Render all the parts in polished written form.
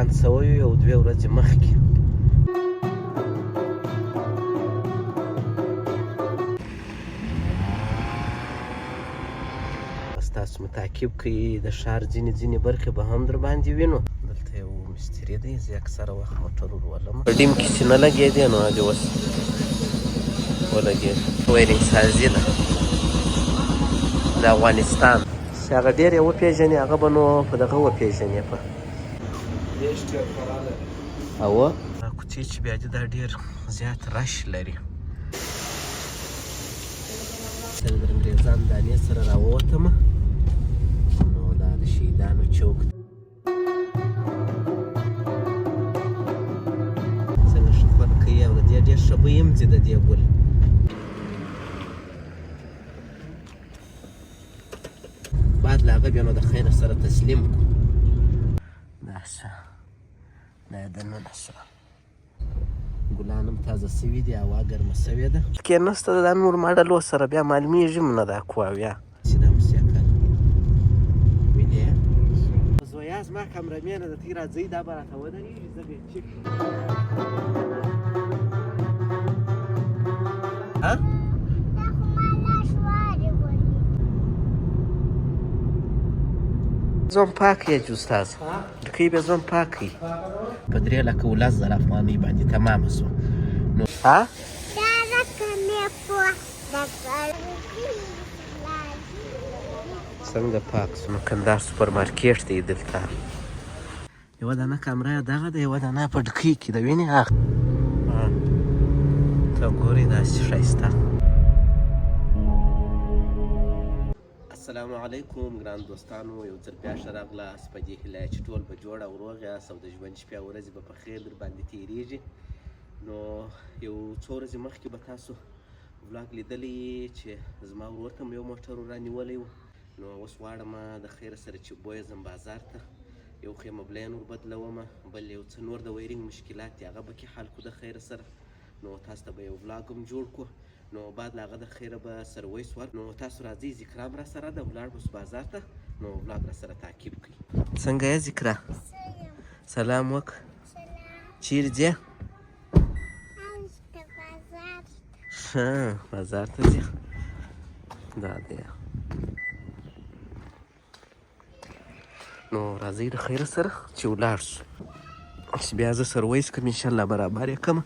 باران شوی یو 2 ورځې مخکې. تاسو متعقب کړئ د ښار ځینې برخې به هم در باندې وینو. دلته یو مستري دی، زه اکثره وخت موټر ورولم. په ډیم کې چې نه لګېدی نو هغې اوس ولګېد. ویرینګ سازي ده د افغانستان چې هغه ډېر یې وپېژنې هغه به نو په دغه وپېژنې په اوه کوڅې چې بیا دي دا ډېر زیات رش لري. د انګریزان دانې سره راووتمه نو دا د شهیدانو چوک څنګه ښه خوند کوي او د دې ډېر ښه بوی هم ځي د دې ګل. بعد له هغه بیا نو د خیره سره تسلیم کړو. دا ښه دا یې دننه ښه ګلان هم تازه سوي دي، هوا ګرمه سوې ده. کېناسته د نور ماډلو سره بیا معلومیږي هم نه دا کوه سینه موسیقل وینې زویا زما کامرمینه ده تی راځئ دا به راته ودرېږي زه به یې چک زوم پاک یې جوستاز ډکۍ به زوم پاک کړي په 3,10,000 افغانۍ باندې تمامه سو نو ها څنګه پاک سو. نو کندهار سوپر مارکیټ دی دلته. یوه دانه کامره دغه ده، یوه دانه په ډکۍ کې ده وینې هغه ته ګورې داسې ښایسته. السلام علیکم ګران دوستانو، یو ځل بیا ښه راغلاست. په دې هیله چې ټول به جوړ او روغ یاست او د ژوند شپې او ورځې به په خیر در باندې تېرېږي. نو یو څو ورځې مخکې به تاسو ولاګ لیدلی چې زما ورور ته م یو موټر رانیولی و. نو اوس غواړم د خیره سره چې بوځم بازار ته، یو خو یې مبلین ور بدلومه، بل یو څه نور د ویرینګ مشکلات دي هغه به کې حل کړو د خیره سره. نو تاسو ته به یو ولاګ هم جوړ کړو. نو بعد له هغه د خیره به سرویس ورک. نو تاسو راځئ، ذکرا هم را سره ده، ولاړ به سو بازار ته. نو ولاګ را سره تعقیب کړئ. څنګه یې ذکرا؟ سلام وکړه. چیرې ځې؟ ښه بازار ته ځې؟ دا دی. نو راځئ د خیره سره چې ولاړ سو، چې بیا زه سرویس کړم انشاءالله برابر یې کړم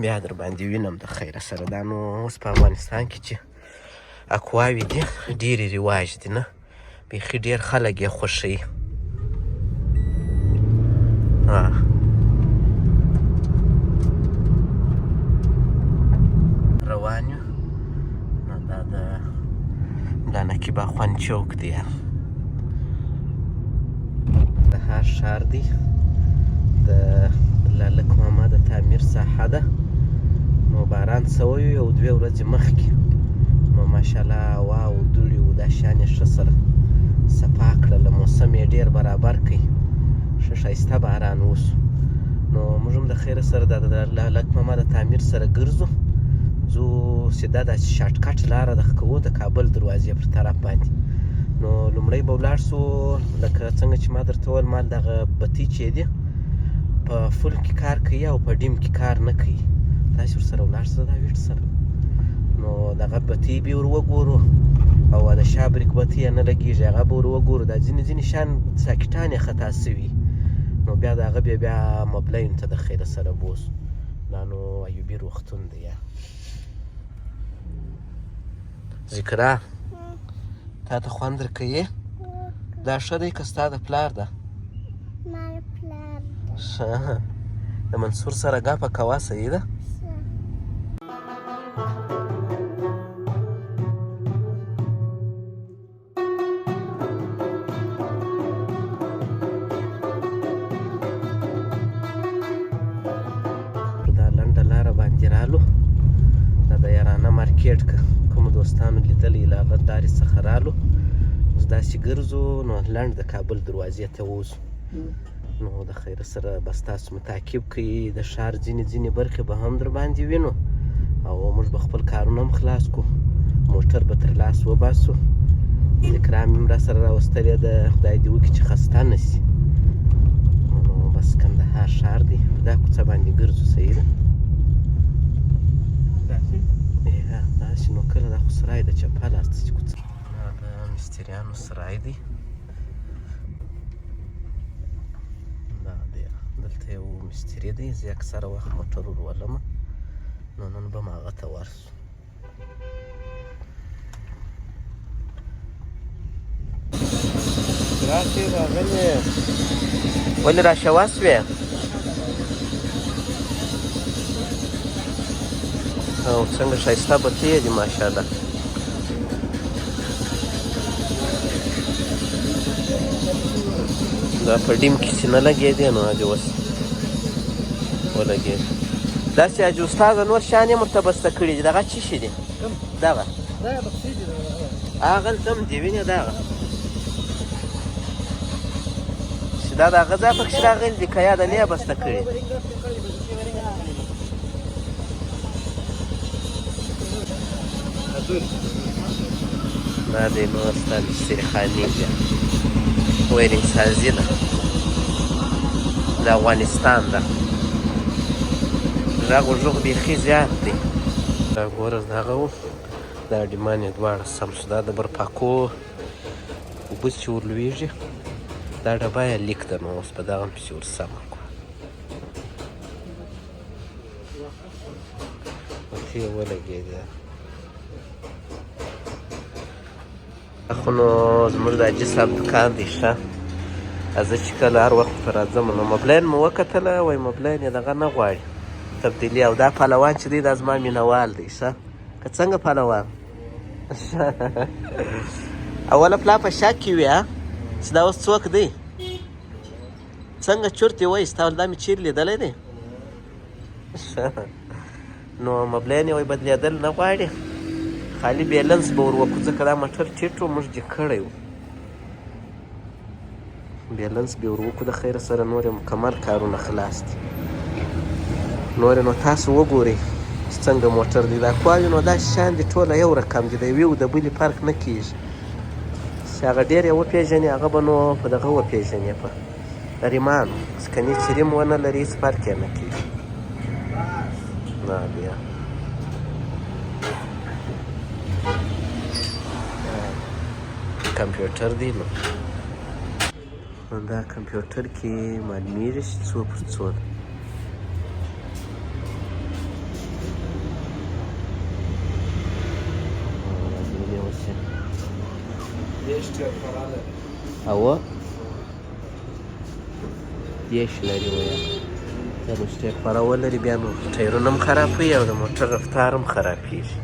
بیا در باندې وینم د خیره سره. دا نو اوس په افغانستان کې چې اکواوې دي ډېرې رواج دي نه، بیخي ډېر خلک یې خوښوي. روان یو نو دا د نقیب اخوند چوک دی، د هر ښار دی، د لالک محمد د تعمیر ساحه ده. نو باران شوی یو 2 ورځې مخکې نو ماشاءالله هوا او دوړې و دا شیان یې ښه سره صفا کړله، موسم یې ډېر برابر کړی، ښه ښایسته باران وسو. نو موږ هم د خیره سره د لالک محمد د تعمیر سره ګرځو، ځو سیده داسې شارټکټ لاره ده کوو د کابل دروازې پر طرف باندې. نو لومړی به ولاړ سو لکه څنګه چې ما درته وویل مال دغه بتۍ چې دی په فل کې کار کوي او په ډیم کې کار نه کوي. تاسې ورسره ولاړ سه دا ویټ سره. نو دغه بتۍ به ور وګورو او د شا بریک بتۍ یې نه لګېږي هغه به ور وګورو. دا ځینې شیان ساکټان یې خطا سوي. نو بیا د هغه بیا مبلین ته د خیره سره بوځو. دا نو ایوبي روغتون دی. یا ذکرا تا ته خوند درکوي؟ دا ښه دی که ستا د پلار ده؟ ما پلار ده. ښه د منصور سره ګپه کوه صحیح ده؟ دا لنډه لاره باندې رالو، دا د یارانه مارکیټ کومو دوستانو لیدلی له هغه لارې څخه رالو. اوس داسې ګرځو نو لنډ د کابل دروازې ته وځو. نو د خیره سره بس تاسو متعقب کړئ، د ښار ځینې برخې به هم در باندې وینو او موږ به خپل کارونه هم خلاص کړو، موټر به تر لاس وباسو. ذکرا مې هم را سره راوستلې ده، خدای دې وکړي چې خسته نه شي. نو بس بس کندهار ښار دی. په دا کوڅه باندې ګرځو صحیح ده؟ داسې نو کله دا خو سرای ده چپل هسته چې کوڅه دا د مستریانو سرای دی. دا دی دلته یو مستري دی. زه اکثره وخت موټر ورولمه نو نن به م هغه ته ورسو. راشئ راغلې ولې راشوه سوې او څنګه ښایسته بتې دي ماشاءالله. دا په ډیم کې چې نه لګېدې نو حاجي اوس ولګېد. داسې حاجي استاده نور شیان یې ورته بسته کړي دي. دغه څه شي دي؟ دغه هغلته هم دي وینې دغه چې دا د هغه ځای پکښې راغلي دي که یا د نه یې بسته کړي. دا دی نو ستا مستري خانې دي ویرینګ سازي ده د افغانستان ده. غږ وږغ بیخي زیات دی. دا ګوره دغه و دا ډیمان یې دواړه سم شو. دا د برپاکو اوبه چې ورلویږي دا ډبه یې لیک ده نو اوس په دغه پسې ورسمه کړه. ورته یې ولګېده. خو نو زموږ د حاجي صاحب دکان دی ښه. زه چې کله هر وخت ته راځم نو مبلین مو وکتله وایي مبلین یې دغه نه غواړي تبدیلي. او دا پهلوان چې دی دا زما مینهوال دی ښه. که څنګه پهلوان اوله پلا په شک کې وي چې دا اوس څوک دی څنګه چورت یې وایستا دا مې چیرې لیدلی دی نو مبلین یې وایي بدلېدل نه غواړي خالي بیلنس به ور وکړو ځکه دا موټر ټیټ و موږ جګ کړی و. بیلنس به ور وکړو د خیره سره نور یې مکمل کارونه خلاص دي. نور نو تاسو وګورئ چې څنګه موټر دی. دا کواوې نو دا شیان دي ټوله یو رقم دي. د یوې او د بلې فرق نه کېږي. چې هغه ډېر یې وپېژنې هغه به نو په دغه وپېژنې په ریمانو سکنې چې ریم ونه لري هېڅ فرق یې نه کېږي. نه بیا کمپیوټر دی نو دا کمپیوټر کې معلومیږي چې څو پر څو ده. اوه دیش لري ویا دا نو سټیپ پاره ولري بیا نو ټایرونه هم خرابوي او د موټر رفتار هم خرابېږي.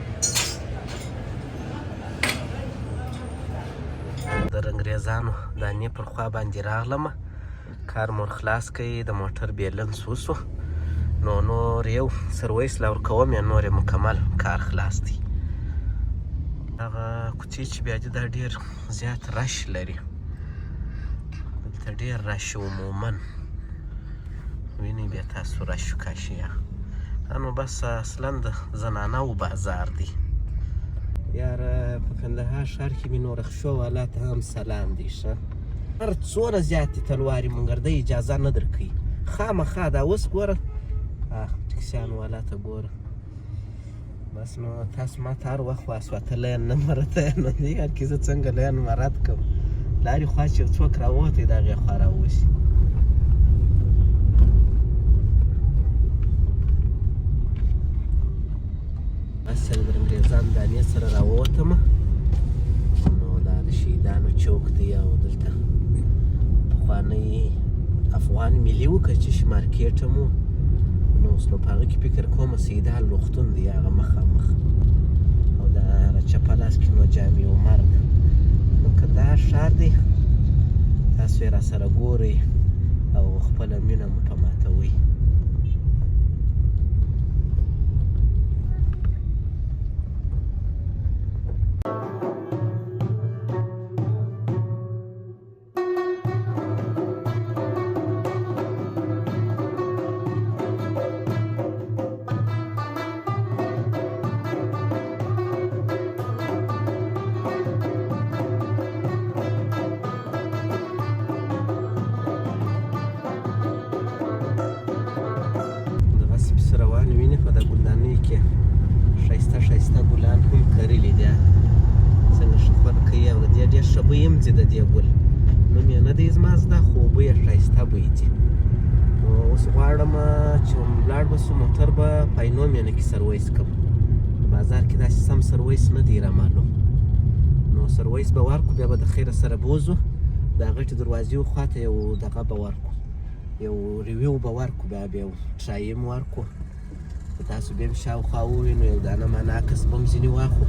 د انګریزانو دانې پر خوا باندې راغلمه کار مور خلاص کوي د موټر بیلنس وسو نو نور یو سرویس لا ورکوم یا نور مکمل کار خلاص دی. هغه کوڅې چې بیا دي دا ډېر زیات رش لري. دلته ډېر رش عموما وینئ بیا تاسو رش کاشیا دا نو بس اصلا د زنانهو بازار دی. یاره په کندهار ښار کې مې نو رخشو والا ته هم سلام دی ښه. هر څومره زیاتې تلوارې مونګرده اجازه نه درکوي خامخا. دا اوس ګوره ټکسیان والا ته ګوره بس نو تاسو ما ته هر وخت واسوته لین نه مرته نو دی هر کې زه څنګه لین مرد کوم. لارې خوا چې یو څوک راووتی د هغې خوا راووسي. بس د انګریزانو دانې سره راووتمه نو دا د شهیدانو چوک دی او دلته پخوانی افغان ملي وکچش مارکیټ هم نو اوس نو په هغه کې فکر کومه سیدال روغتون دی هغه مخامخ او دا هغه چپه لاس کې نو جامع عمر ده. نو که دا ښار دی تاسو یې راسره ګورئ او خپله مینه مو په ماتوئ. ښه بوی هم ځي د دې ګل. نوم یې نه دی زما زده خو بوی یې ښایسته بوی ځي. نو اوس غواړم چې ولاړ به سو موټر به پاینومینه کې سرویس کړم. په بازار کې داسې سم سرویس نه دی رامعلوم. نو سرویس به ورکړو بیا به د خیره سره بوځو د غټې دروازې خواته یو دغه به ورکړو یو ریویو به ورکړو بیا یو ټرایي م ورکړو تاسو بیا م شاوخوا ووینو یو دانه مانه عکس به م ځینې واخلو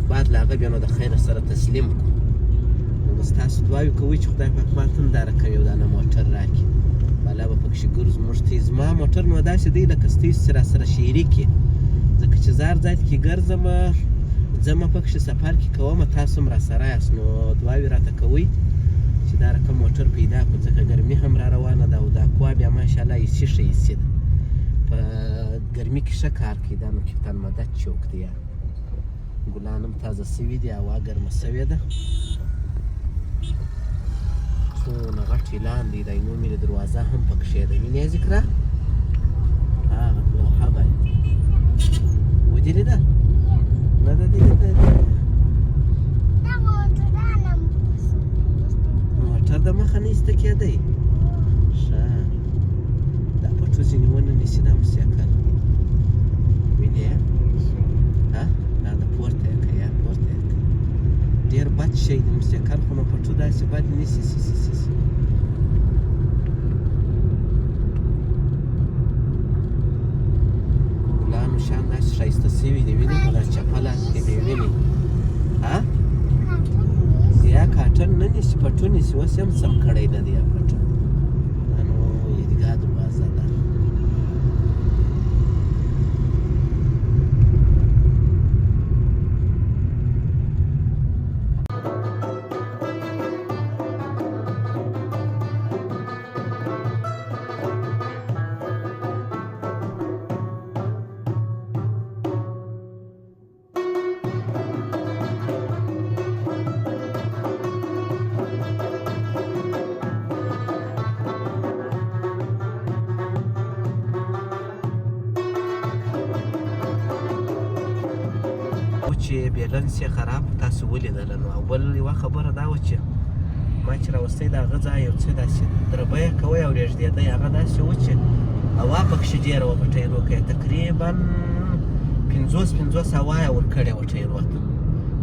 بعد له هغه بیا نو د خیره سره تسلیم کړو. نو بس تاسو دعاوې کوئ چې خدای پاک ماته هم دا رقم یو دانه موټر راکړي بالا به پکښې ګرځو موږ ته زما موټر نو داسې دی لکه ستاسو چې راسره شریک یې ځکه چې زه هر ځای کې ګرځم ځمه پکښې سفر کې کومه تاسو هم راسره یاست نو دعاوې راته کوئ چې دا رقم موټر پیدا کړو ځکه ګرمي هم را روانه ده او دا کوا بیا ماشاءالله ایسي ښه ایسي ده په ګرمي کې ښه کار کوي دا نو کپتان مدد چوک دی یار ګلان هم تازه سوي دي هوا ګرمه سوې ده څونه غټ اعلان دی دا نو مینې دروازه هم پکښې ده وینې ذکره هغه لوحه باندې ودې لیده نه ده دې موټر د مخه نه ایسته کېدی ښه دا پټو ځینې ونه نیسي دا موسیقل وینې ها دا پورته یې که یا پورته یې که ډېر بد شی د موسیقل خو نو پټو داسې بد نیسي ګلانو شان داسې ښایسته سوي دي وینې په دا چپله کې دې وینې ها یا کاټن نه نیسي پټو نیسي اوس هم سم کړی نه دی یا پټو دا نو عیدګاه دروازه ده چې بیلنس یې خراب تاسو ولیدله نو اول یوه خبره دا وه چې ما چې راوستی د هغه ځای یو څه داسې دربه یې کوی او رېږدېدی هغه داسې و چې هوا پکښې ډېره وه په ټایرو کې تقریبا 50 هوا یې ورکړې وه ټایرو ته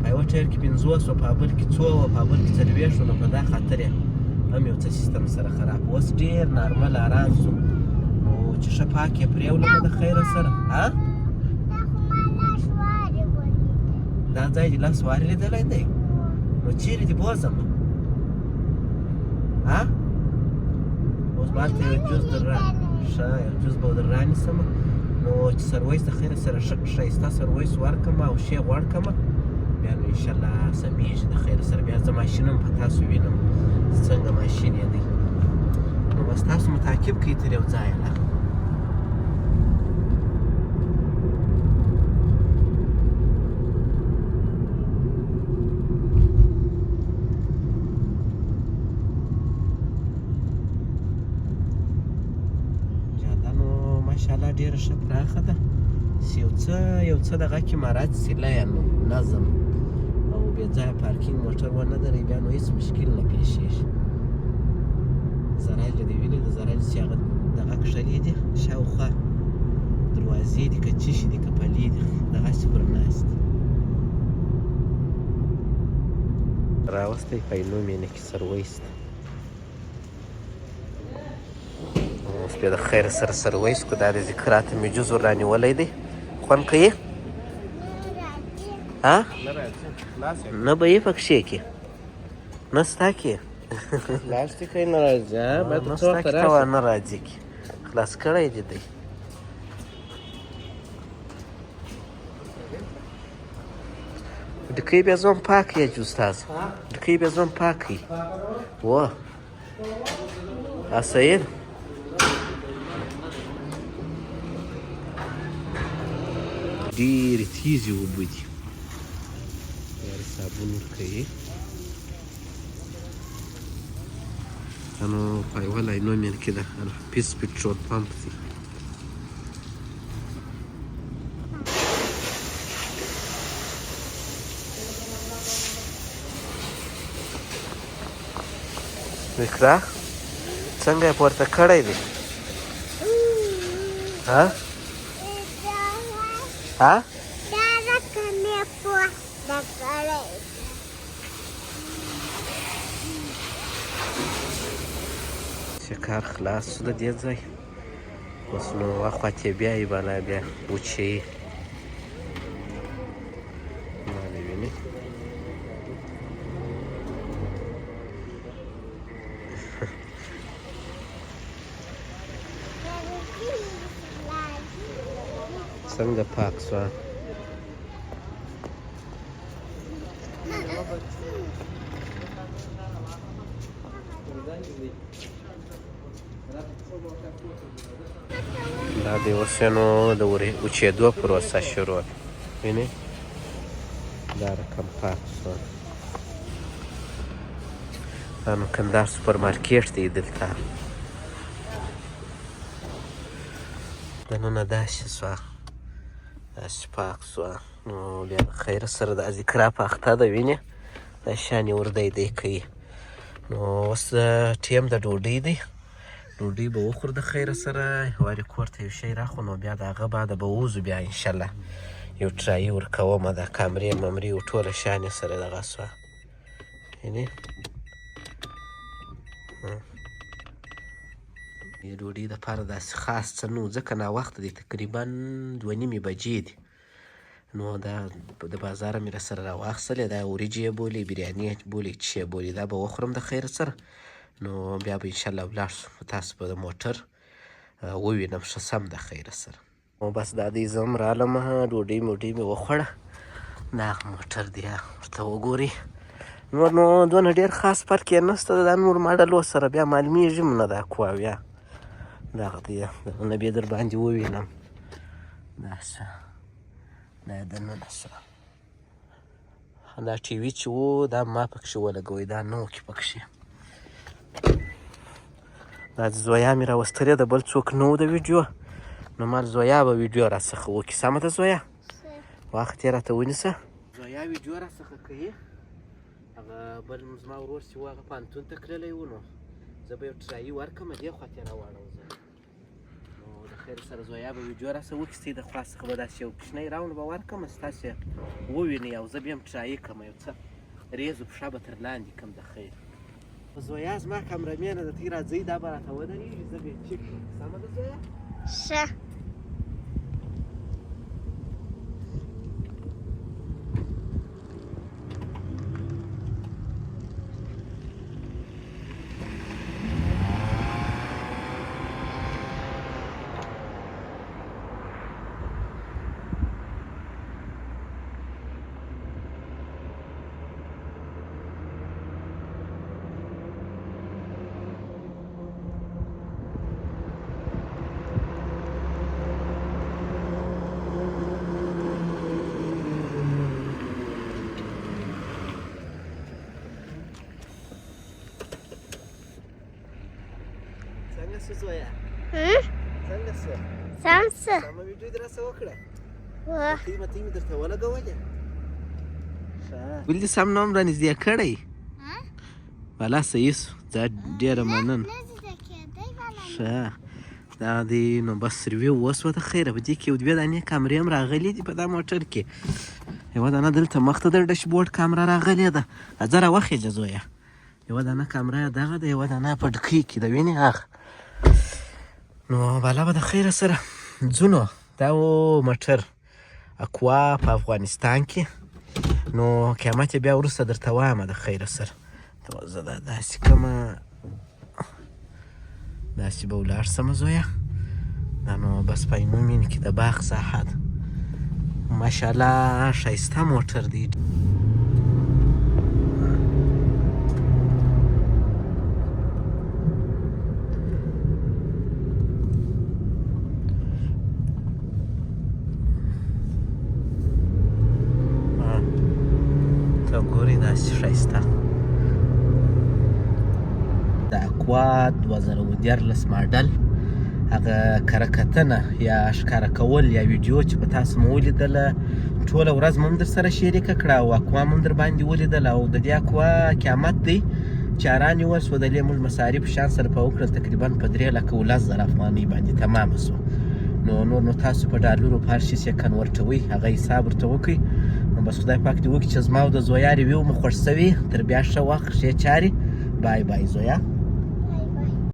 په یوه ټایر کې 50 وه په بل کې څو وه په بل کې 40 نو په دا خاطر یې هم یو څه سیستم سره خراب اوس ډېر نارمل ارام شو نو چې ښه پاک یې پرېولم د خیره سره ها دا ځای دې لاس وارې لیدلی دی نو چیرې دې بوځم ها اوس به هلته یو جوز در ښه یو جوز به در رانیسم نو چې سرویس د خیره سره ښایسته سرویس ورکړم او شی غوړ کړم بیا نو انشاءالله سمیږي د خیره سره بیا زه ماشین هم په تاسو وینم څنګه ماشین یې دی نو بس تاسو متعقب کړئ تر یو ځایه لا ماشاءالله ډېره ښه پراخه ده یو څه دغه کې مراج سیله یا نو نظم او بې ځایه پارکینګ موټر ونه دروي بیا نو هېڅ مشکل نه پېښېږي زراج دې وینې د زراج چې هغه دغه کښلې دي شاوخوا دروازې دي که چیشي دي که پلې دي دغسې پر ناست راوستی پاینومینه کې سرویس ده اوس بیا د خیر سره سرویس کو دا د ذکراته مې جز ور رانیولی دی خوند کوي ها نه به یې پکښې کې نه ستا کې پلاستیکي نه راځي نه ستا کې ته نه راځي کې خلاص کړی دی دی ډکۍ بیا زوم پاک یې جوستاز ډکۍ بیا زوم پاک یې و سید ډېرې تیزې اوبه دي یار صابون ورکوي نو په یوه لاینومین کې ده الحفیظ پټرول پمپ دی اقرا څنګه یې پورته کړی دی ها ها شکار خلاص شو د دې ځای اوس نو اخواتې بیایي بالا بیا وچوي مالې وینې څنګه پاک شوه دا د اوس نو د وچېدو پروسه شروع ده وینې دا رقم پاک شو دا نو کندهار سوپر مارکېټ دی دلته دننه داسې شوه داسې پاک شوه نو بیا د خیره سره دا ذکرا پاخته ده وینې دا شان یې وردی دی کوي نو اوس ټیم د ډوډۍ دی ډوډۍ به وخورو د خیره سره وارې کور ته یو شی راخو نو بیا د هغه بعده به ووځو بیا انشاءالله یو ټرایي ورکومه د کامرې ممرې و ټوله شان یې سره دغه شوه وینې د ډوډۍ دپاره داسې خاص څه نه و ځکه ناوخته دی تقریبا 2:30 بجې دي نو دا د بازاره مې راسره راواخیستلې دا وریجې یې بولې بریاني یې بولې چې یې بولې دا به وخورم د خیره سره نو بیا به انشاءالله ولاړ شو تاسو به د موټر ووینم ښه سم د خیره سره نو بس دا دی زه هم رالم ډوډۍ موډۍ مې وخوړه دا هغه موټر دی ورته وګورئ نور نو دونه ډېر خاص فرق یې نشته دا نور ماډلو سره بیا معلومیږي م نه دا کوه بیا دغه دی دغه بیا در باندې ووینم دا څه دا یې دننه څه دا ټي وي چې و دا ما پکښې ولګوئ دا نه و کې پکښې دا زویا مې راوستلې ده بل څوک نه و د ویډیو نو ما زویا به ویډیو راڅخه وکړي سمه ده زویا وخت یې راته ونیسه زویا ویډیو راڅخه کوي هغه بل زما ورور چې و هغه پوهنتون ته تللی و نو زه به یو ټرایي ورکړم دې خوا ته یې راواړم زه نو د خیر سره زویا به ویډیو راسه وکړي د خوا څخه به داسې یو کوچنی راوند به ورکړم چې تاسې ووینئ او زه بیا هم ټرایي کړم یو څه ریزو پښه به تر لاندې کړم د خیر زویا زما کامرامینه ده تی راځئ دا به راته ودرېږي زه به یې چک کړم سمه ده زویا ښه څه زویا څنګه څه سم څه سمه ویډیو دې راسه وکړه وه متې مې درته ولګولې ولې سم نوم رانږدې کړی والا صحیح شو دا ډېره مننه ښه دا دی نو بس ریویو وسوه د خیره په دې کې یو دوې دانې کامرې هم راغلي دي په دا موټر کې یوه دانه دلته مخته د ډشبورډ کامره راغلې ده ځه راوخېجه زویه یوه دانه کامره دغه ده یوه دانه په ډکۍ کې د وینې هغه نو بالا به د خیره سره ځو نو دا و موټر اکوا په افغانستان کې نو قیامت بیا وروسته درته وایم د خیره سره زه دا داسې کومه داسې به ولاړ شم زویه دا نو بس په عینو مینې کې د باغ ساحه ده ماشاءالله ښایسته موټر دی ته ګورې داسې ښایسته د اکوا 2014 ماډل هغه کره کتنه یا ښکاره کول یا ویډیو چې په تاسو مو ولیدله ټوله ورځ مو هم در سره شریکه کړه او اکوا مو هم در باندې ولیدله او د دې اکوا قیامت دی چاران یې وسودلې موږ مصارف شان سره په وکړل تقریبا په 3,10,000 افغانۍ باندې تمامه سوه نو نور تاسو په ډالرو په هر شي یې کنورټوئ هغه حساب ورته وکړئ نو بس خدای پاک دې وکړي چې زما او د زویا ریویو مو خوښ شوي تر بیا ښه وخت ښې چارې بای بای زویا